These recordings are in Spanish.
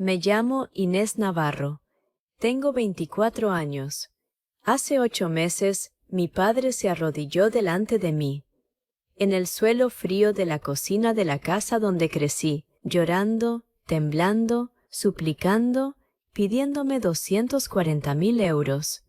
Me llamo Inés Navarro. Tengo 24 años. Hace 8 meses, mi padre se arrodilló delante de mí, en el suelo frío de la cocina de la casa donde crecí, llorando, temblando, suplicando, pidiéndome 240.000 euros.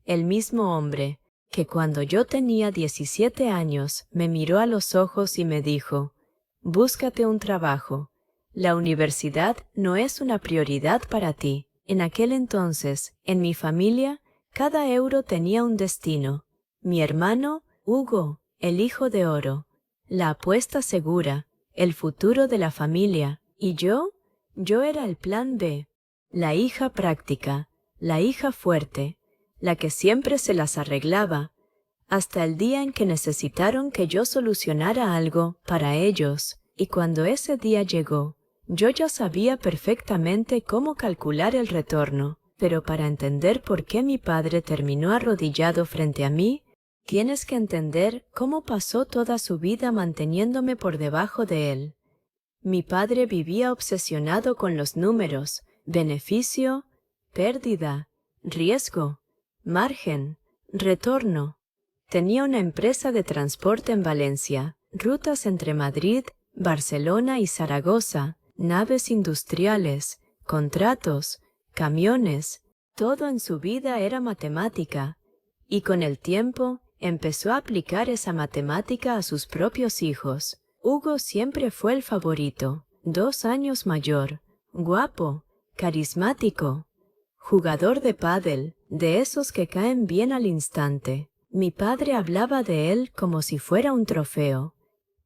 El mismo hombre que cuando yo tenía 17 años me miró a los ojos y me dijo: «Búscate un trabajo. La universidad no es una prioridad para ti». En aquel entonces, en mi familia, cada euro tenía un destino. Mi hermano, Hugo, el hijo de oro, la apuesta segura, el futuro de la familia. Y yo era el plan B, la hija práctica, la hija fuerte, la que siempre se las arreglaba, hasta el día en que necesitaron que yo solucionara algo para ellos. Y cuando ese día llegó, yo ya sabía perfectamente cómo calcular el retorno. Pero para entender por qué mi padre terminó arrodillado frente a mí, tienes que entender cómo pasó toda su vida manteniéndome por debajo de él. Mi padre vivía obsesionado con los números: beneficio, pérdida, riesgo, margen, retorno. Tenía una empresa de transporte en Valencia, rutas entre Madrid, Barcelona y Zaragoza, naves industriales, contratos, camiones. Todo en su vida era matemática, y con el tiempo empezó a aplicar esa matemática a sus propios hijos. Hugo siempre fue el favorito, 2 años mayor, guapo, carismático, jugador de pádel, de esos que caen bien al instante. Mi padre hablaba de él como si fuera un trofeo.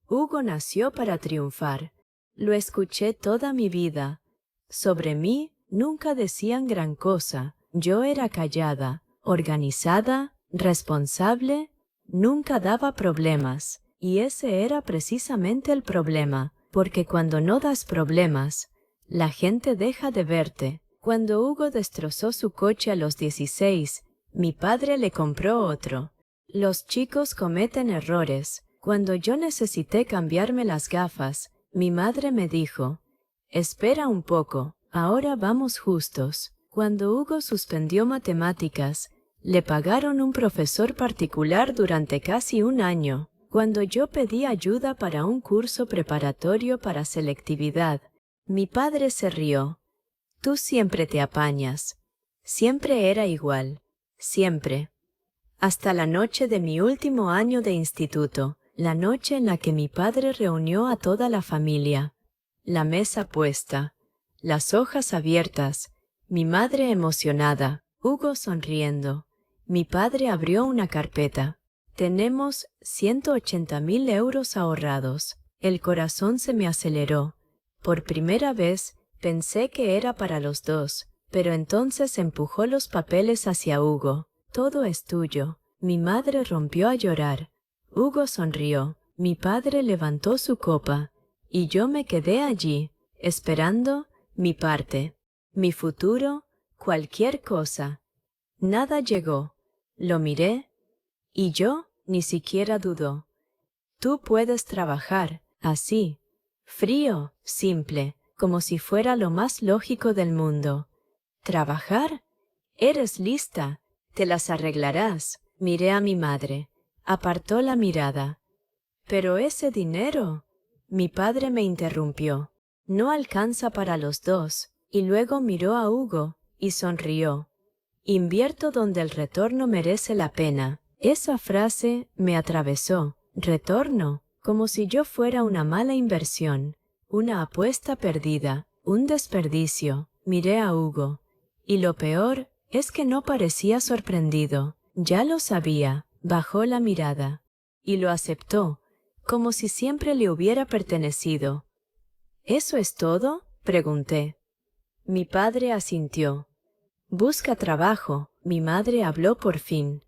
Hugo nació para triunfar. Lo escuché toda mi vida. Sobre mí nunca decían gran cosa. Yo era callada, organizada, responsable, nunca daba problemas. Y ese era precisamente el problema, porque cuando no das problemas, la gente deja de verte. Cuando Hugo destrozó su coche a los 16, mi padre le compró otro. Los chicos cometen errores. Cuando yo necesité cambiarme las gafas, mi madre me dijo: «Espera un poco, ahora vamos justos». Cuando Hugo suspendió matemáticas, le pagaron un profesor particular durante casi 1 año. Cuando yo pedí ayuda para un curso preparatorio para selectividad, mi padre se rió. «Tú siempre te apañas». Siempre era igual, siempre. Hasta la noche de mi último año de instituto, la noche en la que mi padre reunió a toda la familia. La mesa puesta, las hojas abiertas, mi madre emocionada, Hugo sonriendo. Mi padre abrió una carpeta. «Tenemos 180.000 euros ahorrados». El corazón se me aceleró. Por primera vez pensé que era para los dos, pero entonces empujó los papeles hacia Hugo. «Todo es tuyo». Mi madre rompió a llorar. Hugo sonrió. Mi padre levantó su copa, y yo me quedé allí, esperando mi parte, mi futuro, cualquier cosa. Nada llegó. Lo miré, y yo ni siquiera dudó. «Tú puedes trabajar así, frío, simple, como si fuera lo más lógico del mundo». «¿Trabajar? Eres lista, te las arreglarás». Miré a mi madre. Apartó la mirada. «Pero ese dinero», mi padre me interrumpió, «no alcanza para los dos». Y luego miró a Hugo y sonrió. «Invierto donde el retorno merece la pena». Esa frase me atravesó. ¿Retorno? Como si yo fuera una mala inversión, una apuesta perdida, un desperdicio. Miré a Hugo, y lo peor es que no parecía sorprendido. Ya lo sabía. Bajó la mirada, y lo aceptó, como si siempre le hubiera pertenecido. «¿Eso es todo?», pregunté. Mi padre asintió. «Busca trabajo», mi madre habló por fin.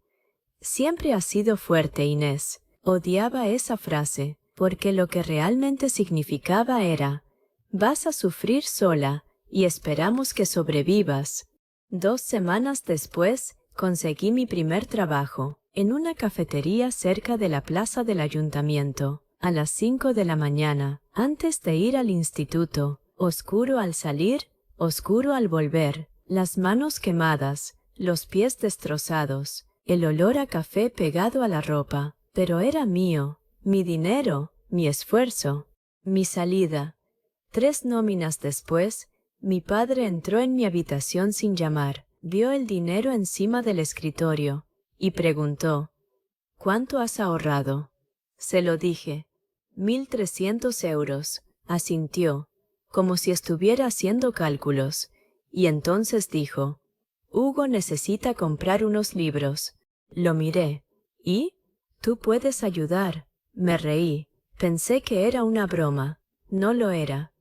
«Siempre has sido fuerte, Inés». Odiaba esa frase, porque lo que realmente significaba era: «Vas a sufrir sola, y esperamos que sobrevivas». 2 semanas después, conseguí mi primer trabajo, en una cafetería cerca de la plaza del ayuntamiento, a las 5 de la mañana, antes de ir al instituto, oscuro al salir, oscuro al volver, las manos quemadas, los pies destrozados, el olor a café pegado a la ropa. Pero era mío, mi dinero, mi esfuerzo, mi salida. 3 nóminas después, mi padre entró en mi habitación sin llamar, vio el dinero encima del escritorio y preguntó: «¿Cuánto has ahorrado?». Se lo dije: 1.300 euros. Asintió, como si estuviera haciendo cálculos, y entonces dijo: «Hugo necesita comprar unos libros». Lo miré. «¿Y? Tú puedes ayudar». Me reí. Pensé que era una broma. No lo era.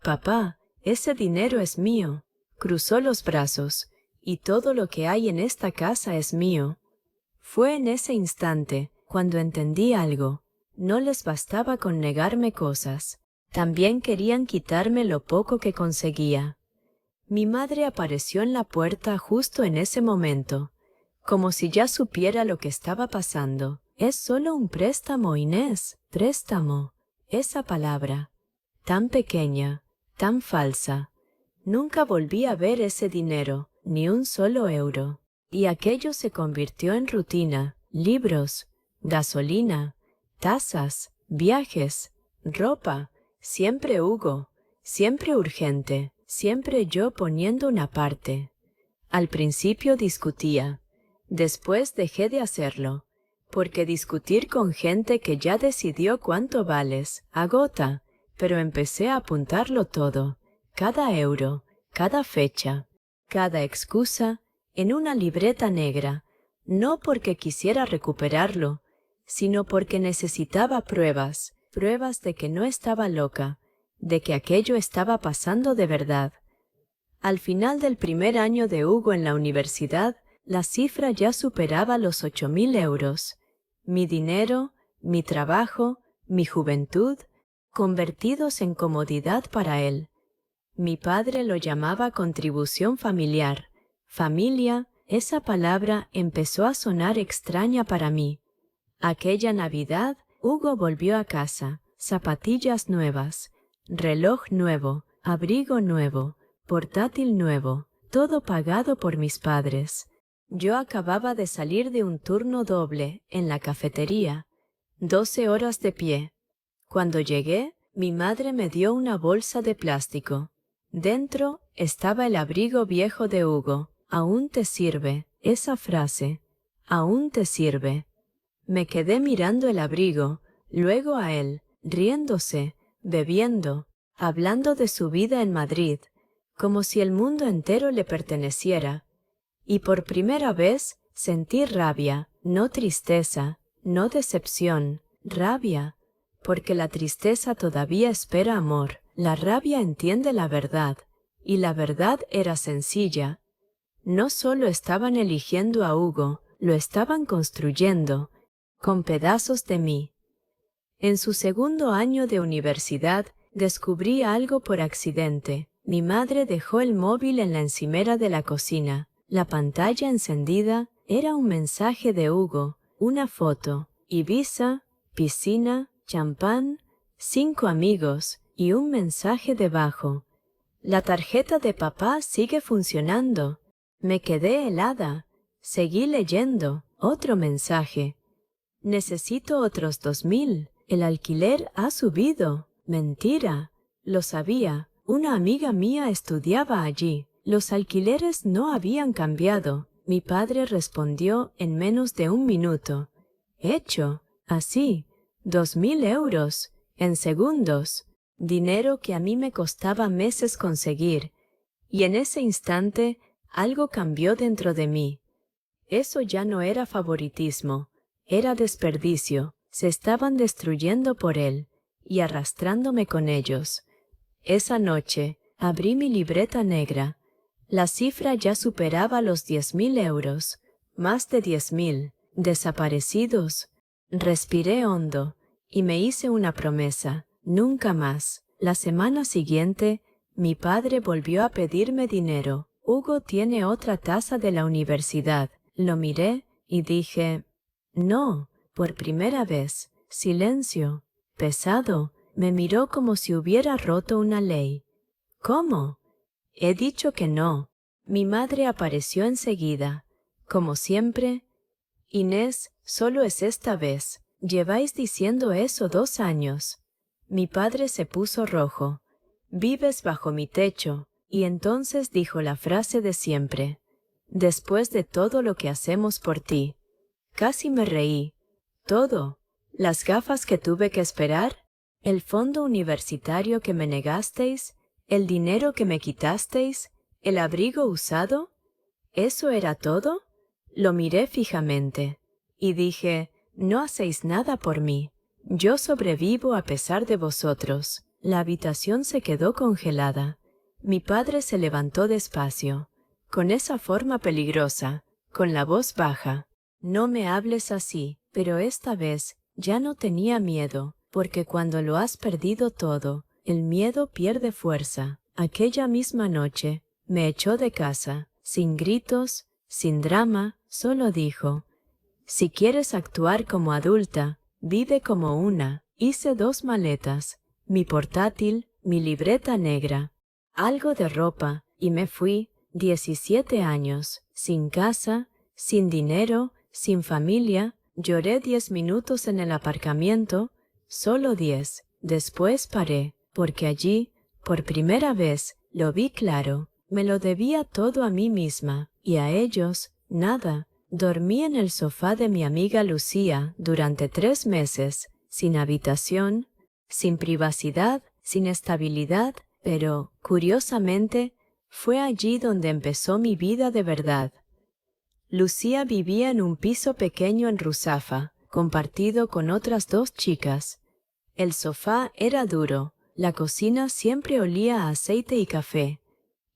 «Papá, ese dinero es mío». Cruzó los brazos. «Y todo lo que hay en esta casa es mío». Fue en ese instante cuando entendí algo. No les bastaba con negarme cosas. También querían quitarme lo poco que conseguía. Mi madre apareció en la puerta justo en ese momento, como si ya supiera lo que estaba pasando. «Es solo un préstamo, Inés». Préstamo. Esa palabra, tan pequeña, tan falsa. Nunca volví a ver ese dinero, ni un solo euro. Y aquello se convirtió en rutina. Libros, gasolina, tazas, viajes, ropa. Siempre Hugo, siempre urgente, siempre yo poniendo una parte. Al principio discutía. Después dejé de hacerlo, porque discutir con gente que ya decidió cuánto vales agota, pero empecé a apuntarlo todo, cada euro, cada fecha, cada excusa, en una libreta negra, no porque quisiera recuperarlo, sino porque necesitaba pruebas de que no estaba loca, de que aquello estaba pasando de verdad. Al final del primer año de Hugo en la universidad, la cifra ya superaba los 8.000 euros. Mi dinero, mi trabajo, mi juventud, convertidos en comodidad para él. Mi padre lo llamaba contribución familiar. Familia, esa palabra empezó a sonar extraña para mí. Aquella Navidad, Hugo volvió a casa, zapatillas nuevas, reloj nuevo, abrigo nuevo, portátil nuevo, todo pagado por mis padres. Yo acababa de salir de un turno doble en la cafetería, 12 horas de pie. Cuando llegué, mi madre me dio una bolsa de plástico. Dentro estaba el abrigo viejo de Hugo. «Aún te sirve», esa frase, «aún te sirve». Me quedé mirando el abrigo, luego a él, riéndose, bebiendo, hablando de su vida en Madrid, como si el mundo entero le perteneciera. Y por primera vez sentí rabia, no tristeza, no decepción, rabia, porque la tristeza todavía espera amor. La rabia entiende la verdad, y la verdad era sencilla. No solo estaban eligiendo a Hugo, lo estaban construyendo, con pedazos de mí. En su segundo año de universidad descubrí algo por accidente. Mi madre dejó el móvil en la encimera de la cocina. La pantalla encendida era un mensaje de Hugo, una foto, Ibiza, piscina, champán, 5 amigos y un mensaje debajo: «La tarjeta de papá sigue funcionando». Me quedé helada. Seguí leyendo. Otro mensaje: «Necesito otros 2.000. El alquiler ha subido». Mentira. Lo sabía. Una amiga mía estudiaba allí. Los alquileres no habían cambiado. Mi padre respondió en menos de 1 minuto. «Hecho. Así. 2.000 euros. En segundos». Dinero que a mí me costaba meses conseguir. Y en ese instante algo cambió dentro de mí. Eso ya no era favoritismo, era desperdicio. Se estaban destruyendo por él y arrastrándome con ellos. Esa noche abrí mi libreta negra. La cifra ya superaba los 10.000 euros, más de 10.000, desaparecidos. Respiré hondo y me hice una promesa: nunca más. La semana siguiente, mi padre volvió a pedirme dinero. «Hugo tiene otra tasa de la universidad». Lo miré y dije: «No». Por primera vez, silencio, pesado. Me miró como si hubiera roto una ley. «¿Cómo?». He dicho que no. Mi madre apareció enseguida. Como siempre. Inés, solo es esta vez. Lleváis diciendo eso 2 años. Mi padre se puso rojo. Vives bajo mi techo. Y entonces dijo la frase de siempre. Después de todo lo que hacemos por ti. Casi me reí. Todo. Las gafas que tuve que esperar. El fondo universitario que me negasteis. El dinero que me quitasteis. El abrigo usado. ¿Eso era todo? Lo miré fijamente. Y dije, no hacéis nada por mí. Yo sobrevivo a pesar de vosotros. La habitación se quedó congelada. Mi padre se levantó despacio, con esa forma peligrosa, con la voz baja. No me hables así, pero esta vez ya no tenía miedo, porque cuando lo has perdido todo, el miedo pierde fuerza. Aquella misma noche me echó de casa, sin gritos, sin drama, solo dijo, si quieres actuar como adulta, vive como una. Hice 2 maletas, mi portátil, mi libreta negra, algo de ropa, y me fui, 17 años, sin casa, sin dinero, sin familia. Lloré 10 minutos en el aparcamiento, solo 10. Después paré, porque allí, por primera vez, lo vi claro. Me lo debía todo a mí misma, y a ellos, nada. Dormí en el sofá de mi amiga Lucía durante 3 meses, sin habitación, sin privacidad, sin estabilidad, pero, curiosamente, fue allí donde empezó mi vida de verdad. Lucía vivía en un piso pequeño en Ruzafa, compartido con otras 2 chicas. El sofá era duro, la cocina siempre olía a aceite y café,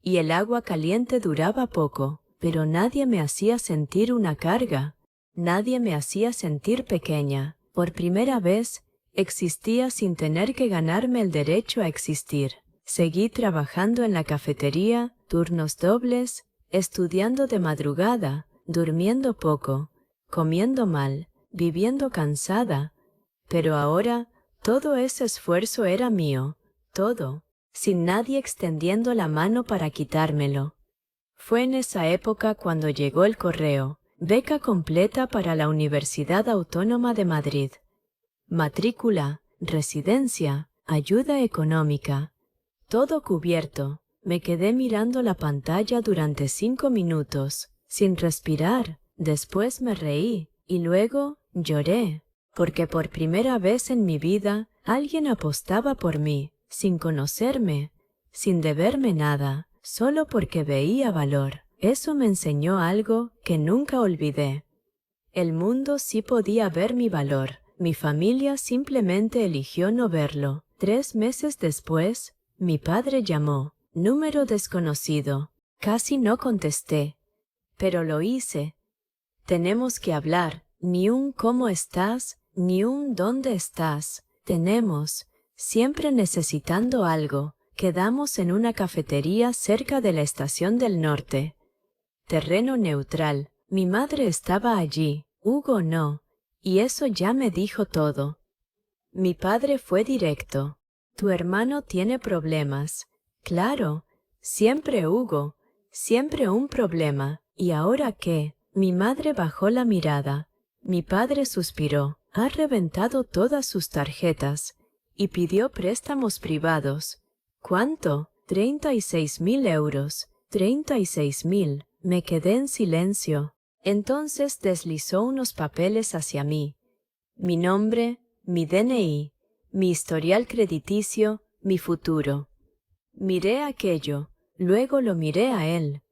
y el agua caliente duraba poco. Pero nadie me hacía sentir una carga, nadie me hacía sentir pequeña. Por primera vez, existía sin tener que ganarme el derecho a existir. Seguí trabajando en la cafetería, turnos dobles, estudiando de madrugada, durmiendo poco, comiendo mal, viviendo cansada. Pero ahora, todo ese esfuerzo era mío, todo, sin nadie extendiendo la mano para quitármelo. Fue en esa época cuando llegó el correo, beca completa para la Universidad Autónoma de Madrid. Matrícula, residencia, ayuda económica. Todo cubierto. Me quedé mirando la pantalla durante 5 minutos, sin respirar. Después me reí, y luego lloré, porque por primera vez en mi vida alguien apostaba por mí, sin conocerme, sin deberme nada. Solo porque veía valor. Eso me enseñó algo que nunca olvidé. El mundo sí podía ver mi valor. Mi familia simplemente eligió no verlo. 3 meses después, mi padre llamó. Número desconocido. Casi no contesté. Pero lo hice. Tenemos que hablar. Ni un ¿cómo estás? Ni un ¿dónde estás? Tenemos. Siempre necesitando algo. Quedamos en una cafetería cerca de la Estación del Norte. Terreno neutral. Mi madre estaba allí, Hugo no, y eso ya me dijo todo. Mi padre fue directo. Tu hermano tiene problemas. Claro, siempre Hugo, siempre un problema. ¿Y ahora qué? Mi madre bajó la mirada. Mi padre suspiró. Ha reventado todas sus tarjetas y pidió préstamos privados. ¿Cuánto? 36.000 euros. 36.000. Me quedé en silencio. Entonces deslizó unos papeles hacia mí. Mi nombre, mi DNI, mi historial crediticio, mi futuro. Miré aquello, luego lo miré a él.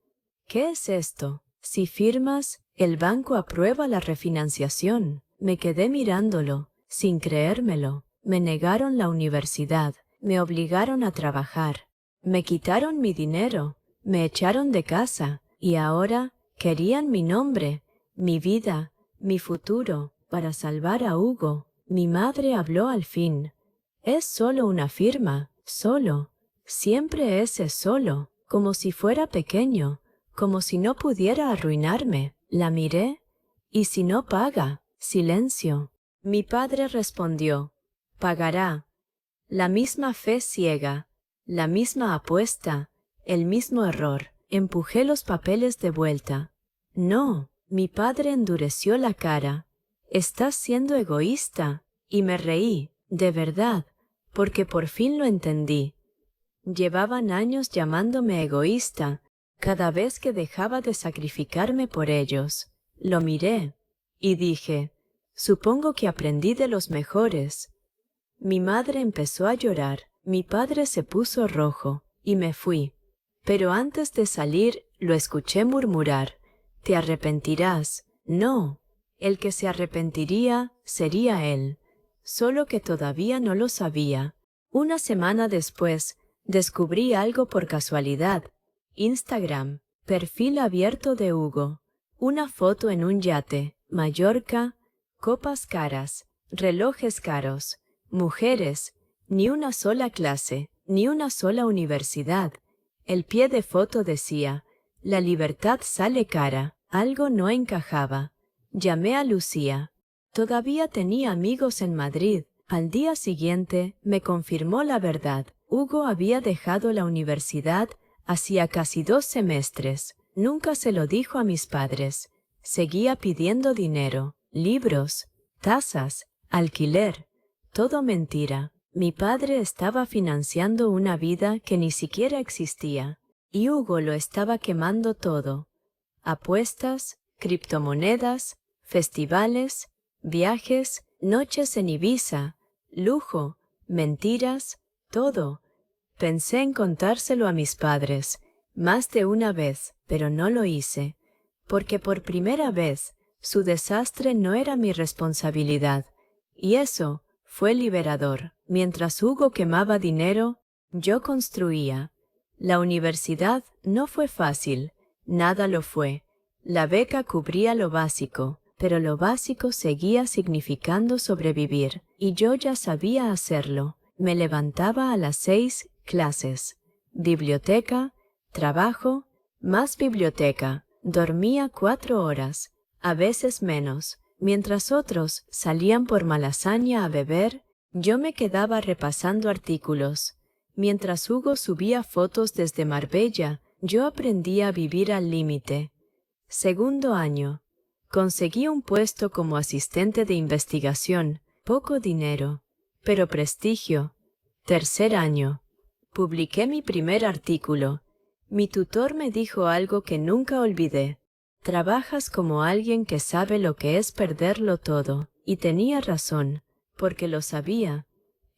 ¿Qué es esto? Si firmas, el banco aprueba la refinanciación. Me quedé mirándolo, sin creérmelo. Me negaron la universidad. Me obligaron a trabajar. Me quitaron mi dinero. Me echaron de casa. Y ahora querían mi nombre, mi vida, mi futuro, para salvar a Hugo. Mi madre habló al fin. Es solo una firma, solo. Siempre ese solo, como si fuera pequeño, como si no pudiera arruinarme. La miré. ¿Y si no paga? Silencio. Mi padre respondió, pagará. La misma fe ciega, la misma apuesta, el mismo error. Empujé los papeles de vuelta. No, mi padre endureció la cara. Estás siendo egoísta. Y me reí, de verdad, porque por fin lo entendí. Llevaban años llamándome egoísta cada vez que dejaba de sacrificarme por ellos. Lo miré y dije, supongo que aprendí de los mejores. Mi madre empezó a llorar, mi padre se puso rojo y me fui. Pero antes de salir lo escuché murmurar, «¿Te arrepentirás?» No, el que se arrepentiría sería él, solo que todavía no lo sabía. Una semana después, descubrí algo por casualidad. Instagram, perfil abierto de Hugo. Una foto en un yate, Mallorca, copas caras, relojes caros, mujeres, ni una sola clase, ni una sola universidad. El pie de foto decía, «La libertad sale cara». Algo no encajaba. Llamé a Lucía. Todavía tenía amigos en Madrid. Al día siguiente me confirmó la verdad. Hugo había dejado la universidad hacía casi 2 semestres. Nunca se lo dijo a mis padres. Seguía pidiendo dinero, libros, tasas, alquiler. Todo mentira. Mi padre estaba financiando una vida que ni siquiera existía. Y Hugo lo estaba quemando todo. Apuestas, criptomonedas, festivales, viajes, noches en Ibiza, lujo, mentiras, todo. Pensé en contárselo a mis padres, más de una vez, pero no lo hice, porque por primera vez su desastre no era mi responsabilidad, y eso fue liberador. Mientras Hugo quemaba dinero, yo construía. La universidad no fue fácil, nada lo fue. La beca cubría lo básico, pero lo básico seguía significando sobrevivir, y yo ya sabía hacerlo. Me levantaba a las 6, clases, biblioteca, trabajo, más biblioteca. Dormía 4 horas, a veces menos. Mientras otros salían por Malasaña a beber, yo me quedaba repasando artículos. Mientras Hugo subía fotos desde Marbella, yo aprendía a vivir al límite. Segundo año. Conseguí un puesto como asistente de investigación, poco dinero, pero prestigio. Tercer año. Publiqué mi primer artículo. Mi tutor me dijo algo que nunca olvidé. Trabajas como alguien que sabe lo que es perderlo todo. Y tenía razón, porque lo sabía.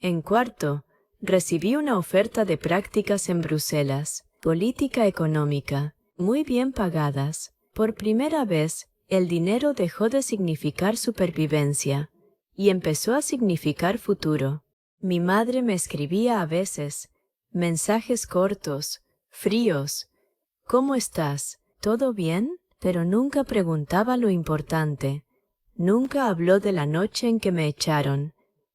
En cuarto, recibí una oferta de prácticas en Bruselas, política económica, muy bien pagadas. Por primera vez, el dinero dejó de significar supervivencia y empezó a significar futuro. Mi madre me escribía a veces, mensajes cortos, fríos. ¿Cómo estás? ¿Todo bien? Pero nunca preguntaba lo importante. Nunca habló de la noche en que me echaron.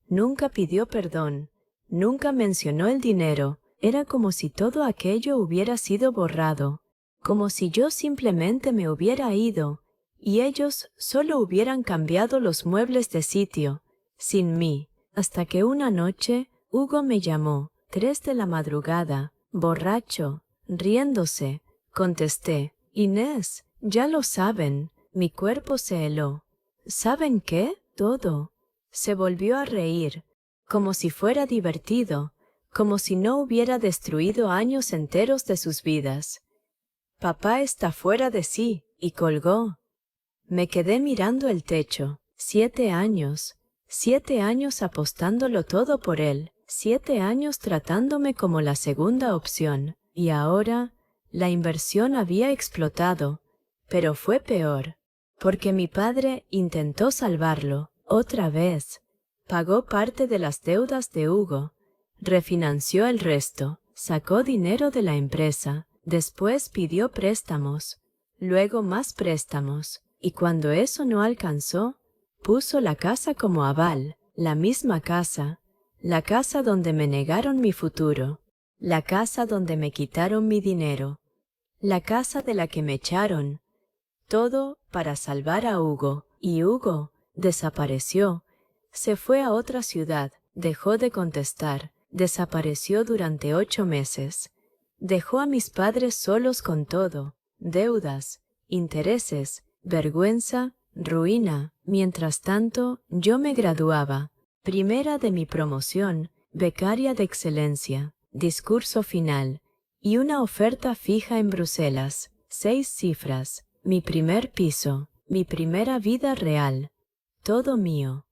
Nunca pidió perdón. Nunca mencionó el dinero. Era como si todo aquello hubiera sido borrado. Como si yo simplemente me hubiera ido y ellos solo hubieran cambiado los muebles de sitio, sin mí, hasta que una noche Hugo me llamó, 3 de la madrugada, borracho, riéndose. Contesté, Inés, ya lo saben. Mi cuerpo se heló. ¿Saben qué? Todo. Se volvió a reír, como si fuera divertido, como si no hubiera destruido años enteros de sus vidas. Papá está fuera de sí, y colgó. Me quedé mirando el techo. 7 años. 7 años apostándolo todo por él. 7 años tratándome como la segunda opción. Y ahora, la inversión había explotado. Pero fue peor, porque mi padre intentó salvarlo, otra vez. Pagó parte de las deudas de Hugo. Refinanció el resto. Sacó dinero de la empresa. Después pidió préstamos, luego más préstamos, y cuando eso no alcanzó, puso la casa como aval, la misma casa, la casa donde me negaron mi futuro, la casa donde me quitaron mi dinero, la casa de la que me echaron, todo para salvar a Hugo. Y Hugo desapareció, se fue a otra ciudad, dejó de contestar, desapareció durante 8 meses. Dejó a mis padres solos con todo, deudas, intereses, vergüenza, ruina. Mientras tanto, yo me graduaba, primera de mi promoción, becaria de excelencia, discurso final, y una oferta fija en Bruselas, 6 cifras, mi primer piso, mi primera vida real, todo mío,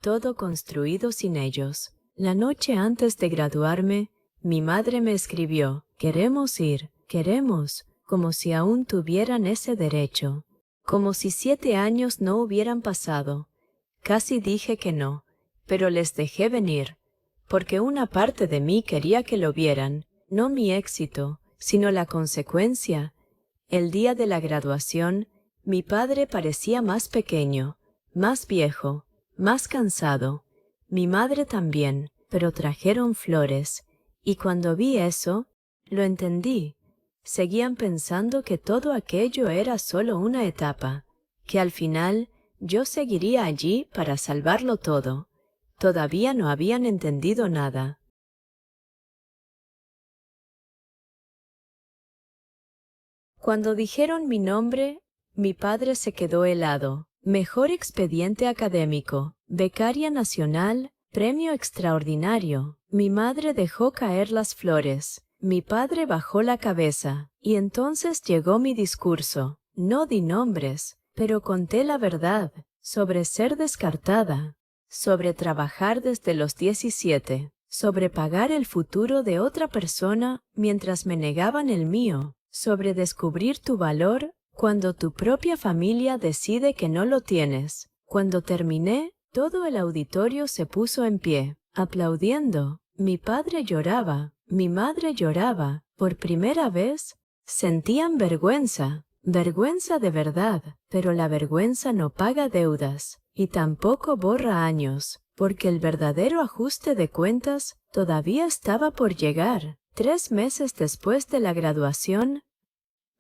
todo construido sin ellos. La noche antes de graduarme, mi madre me escribió, queremos ir, queremos, como si aún tuvieran ese derecho, como si 7 años no hubieran pasado. Casi dije que no, pero les dejé venir, porque una parte de mí quería que lo vieran, no mi éxito, sino la consecuencia. El día de la graduación, mi padre parecía más pequeño, más viejo, más cansado. Mi madre también, pero trajeron flores, y cuando vi eso, lo entendí. Seguían pensando que todo aquello era solo una etapa, que al final yo seguiría allí para salvarlo todo. Todavía no habían entendido nada. Cuando dijeron mi nombre, mi padre se quedó helado. Mejor expediente académico, becaria nacional, premio extraordinario. Mi madre dejó caer las flores. Mi padre bajó la cabeza, y entonces llegó mi discurso. No di nombres, pero conté la verdad, sobre ser descartada, sobre trabajar desde los 17, sobre pagar el futuro de otra persona mientras me negaban el mío, sobre descubrir tu valor cuando tu propia familia decide que no lo tienes. Cuando terminé, todo el auditorio se puso en pie, aplaudiendo. Mi padre lloraba, mi madre lloraba. Por primera vez, sentían vergüenza, vergüenza de verdad, pero la vergüenza no paga deudas, y tampoco borra años, porque el verdadero ajuste de cuentas todavía estaba por llegar. 3 meses después de la graduación,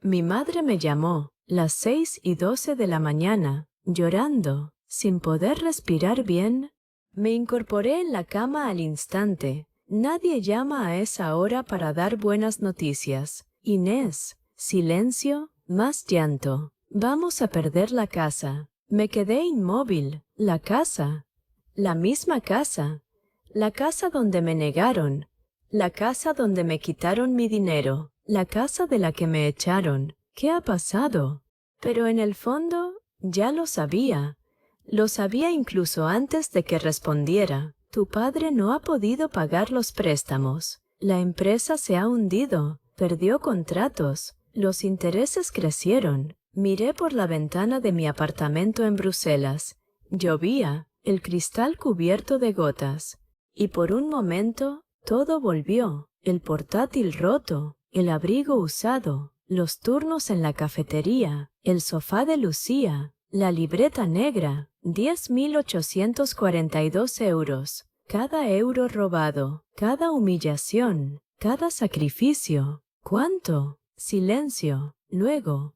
mi madre me llamó, las 6:12 de la mañana, llorando, sin poder respirar bien. Me incorporé en la cama al instante. Nadie llama a esa hora para dar buenas noticias. Inés, silencio, más llanto. Vamos a perder la casa. Me quedé inmóvil. La casa. La misma casa. La casa donde me negaron. La casa donde me quitaron mi dinero. La casa de la que me echaron. ¿Qué ha pasado? Pero en el fondo, ya lo sabía. Lo sabía incluso antes de que respondiera. Tu padre no ha podido pagar los préstamos. La empresa se ha hundido. Perdió contratos. Los intereses crecieron. Miré por la ventana de mi apartamento en Bruselas. Llovía, el cristal cubierto de gotas. Y por un momento, todo volvió. El portátil roto, el abrigo usado, los turnos en la cafetería, el sofá de Lucía, la libreta negra, 10.842 euros. Cada euro robado, cada humillación, cada sacrificio. ¿Cuánto? Silencio. Luego,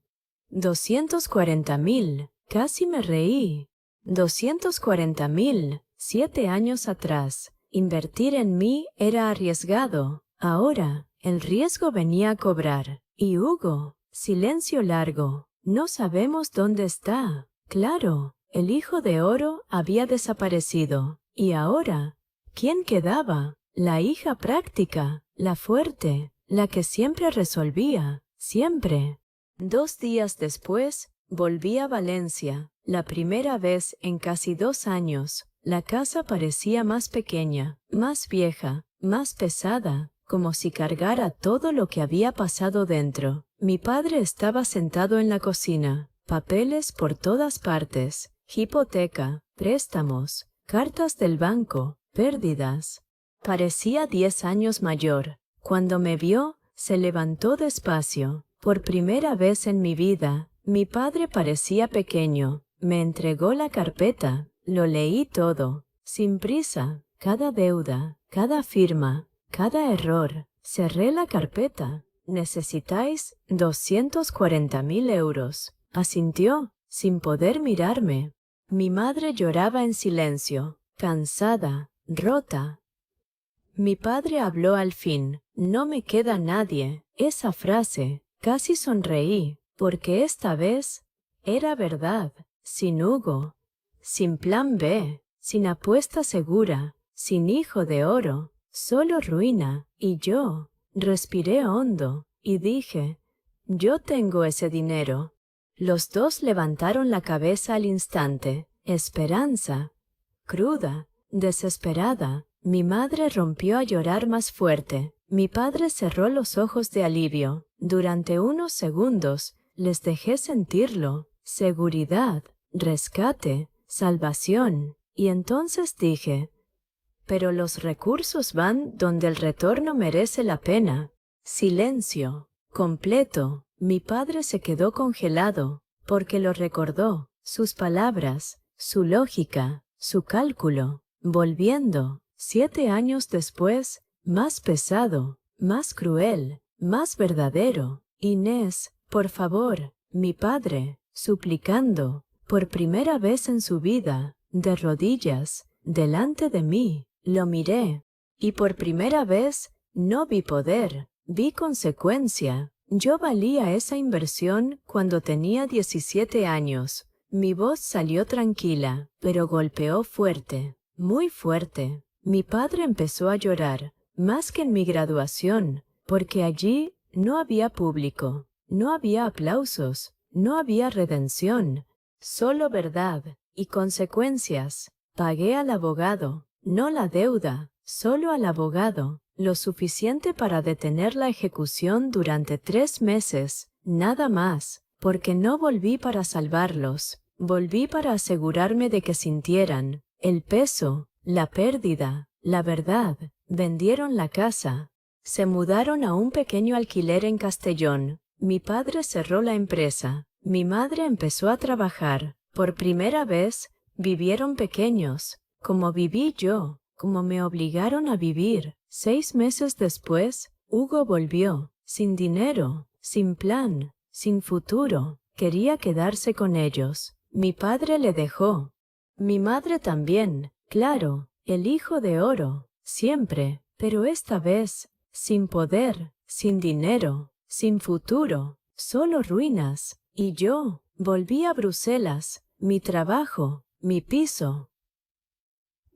240.000. Casi me reí. 240.000. 7 años atrás. Invertir en mí era arriesgado. Ahora, el riesgo venía a cobrar. Y Hugo, silencio largo. No sabemos dónde está. Claro, el hijo de oro había desaparecido. Y ahora, ¿quién quedaba? La hija práctica, la fuerte, la que siempre resolvía, siempre. 2 días después, volví a Valencia. La primera vez en casi 2 años. La casa parecía más pequeña, más vieja, más pesada, como si cargara todo lo que había pasado dentro. Mi padre estaba sentado en la cocina, papeles por todas partes, hipoteca, préstamos, cartas del banco, pérdidas. Parecía 10 años mayor. Cuando me vio, se levantó despacio. Por primera vez en mi vida, mi padre parecía pequeño. Me entregó la carpeta. Lo leí todo, sin prisa, cada deuda, cada firma, cada error. Cerré la carpeta. Necesitáis 240.000 euros. Asintió, sin poder mirarme. Mi madre lloraba en silencio, cansada, rota. Mi padre habló al fin. No me queda nadie. Esa frase, casi sonreí, porque esta vez era verdad, sin Hugo, sin plan B, sin apuesta segura, sin hijo de oro, solo ruina, y yo respiré hondo y dije, yo tengo ese dinero. Los dos levantaron la cabeza al instante. Esperanza, cruda, desesperada. Mi madre rompió a llorar más fuerte. Mi padre cerró los ojos de alivio. Durante unos segundos les dejé sentirlo. Seguridad, rescate, salvación. Y entonces dije, pero los recursos van donde el retorno merece la pena. Silencio, completo. Mi padre se quedó congelado, porque lo recordó, sus palabras, su lógica, su cálculo, volviendo, 7 años después, más pesado, más cruel, más verdadero. Inés, por favor, mi padre, suplicando, por primera vez en su vida, de rodillas, delante de mí, lo miré, y por primera vez no vi poder, vi consecuencia. Yo valía esa inversión cuando tenía 17 años. Mi voz salió tranquila, pero golpeó fuerte, muy fuerte. Mi padre empezó a llorar, más que en mi graduación, porque allí no había público, no había aplausos, no había redención, solo verdad y consecuencias. Pagué al abogado, no la deuda, solo al abogado, lo suficiente para detener la ejecución durante 3 meses, nada más, porque no volví para salvarlos, volví para asegurarme de que sintieran el peso, la pérdida, la verdad. Vendieron la casa, se mudaron a un pequeño alquiler en Castellón. Mi padre cerró la empresa, mi madre empezó a trabajar. Por primera vez, vivieron pequeños, como viví yo, como me obligaron a vivir. 6 meses después, Hugo volvió, sin dinero, sin plan, sin futuro. Quería quedarse con ellos. Mi padre le dejó. Mi madre también, claro, el hijo de oro, siempre, pero esta vez, sin poder, sin dinero, sin futuro, solo ruinas. Y yo volví a Bruselas, mi trabajo, mi piso,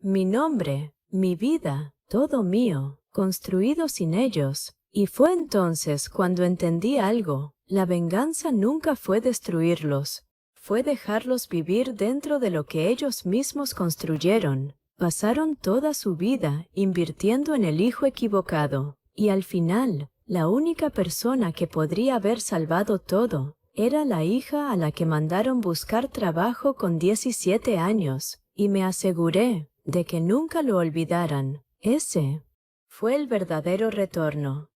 mi nombre, mi vida, todo mío, construido sin ellos. Y fue entonces cuando entendí algo. La venganza nunca fue destruirlos, fue dejarlos vivir dentro de lo que ellos mismos construyeron. Pasaron toda su vida invirtiendo en el hijo equivocado, y al final, la única persona que podría haber salvado todo era la hija a la que mandaron buscar trabajo con 17 años, y me aseguré de que nunca lo olvidaran. Ese fue el verdadero retorno.